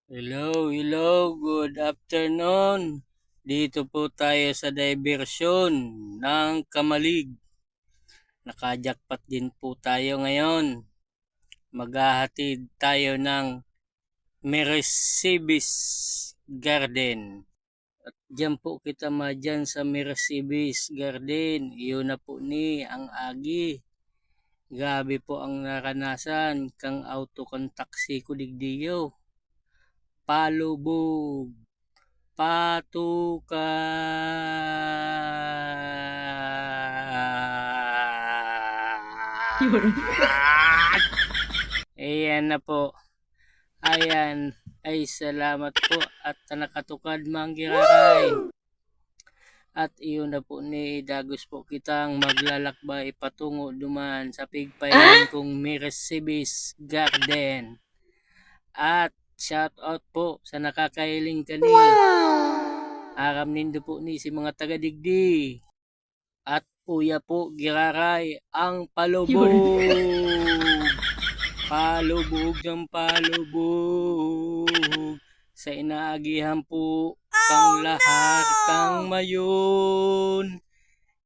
Hello, good afternoon. Dito po tayo sa diversyon ng Kamalig. Nakajakpat din po tayo ngayon. Maghahatid tayo ng Mercedes Garden. At diyan po kita madyan sa Mercedes Garden. Iyon na po ni ang agi. Grabe po ang naranasan kang auto kang taxi ko digdiyo. Palubog. Patukan. Ayan na po. Ayan. Ay salamat po at nakatukad manggirakay. At iyon na po ni Dagos po kitang maglalakbay patungo duman sa pigpayan kong Mercedes Garden. At shout out po sa nakakailing kani. Aram nindo po ni si mga taga-digdi. At uya po giraray ang palubog. Palubog ng palubog. Sa inaagihan po kang lahar kang mayon.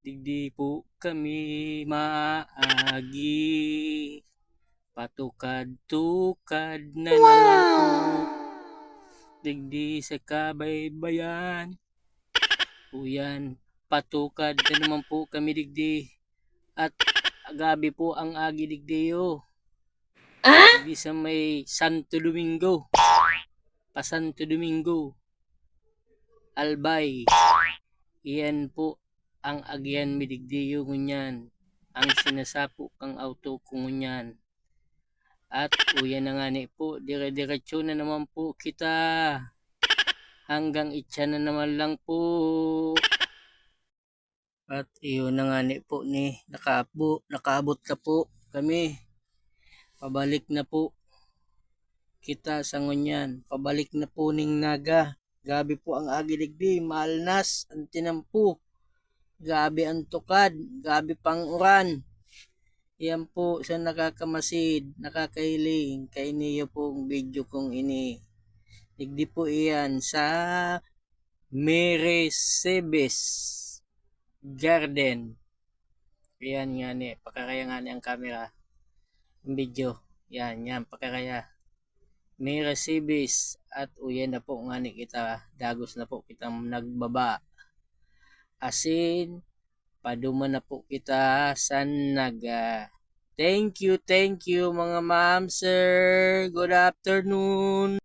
Digdi po kami maagi. Patukad-tukad na naman po. Digdi sa kabaybayan. Uyan, patukad na naman po kami digdi. At gabi po ang agi digdiyo. Digdi sa may Santo Domingo. Pa Santo Domingo. Albay. Iyan po ang agyan mi digdiyo ngunyan. Ang sinasapo kang auto ko ngunyan. At uyan na nga ni po, dire-diretso na naman po kita. Hanggang itsa na naman lang po. At iyon na nga ni po ni nakaabot na po kami. Pabalik na po kita sa ngunyan. Pabalik na po ning naga. Gabi po ang agiligdi, maalnas, ang tinampo. Gabi ang tukad, gabi pang uran. Yan po sa nakakamasid, nakakahiling. Kay niyo po ang video kong ini. Digdi po iyan sa Mercedes Garden. Yan nga ni, pakaraya nga ni ang camera. Ang video. Yan, pakaraya. Mercedes at uyan na po nga ni kita. Dagos na po kita nagbaba. Asin, paduman na po kita sa naga. Thank you mga ma'am, sir. Good afternoon.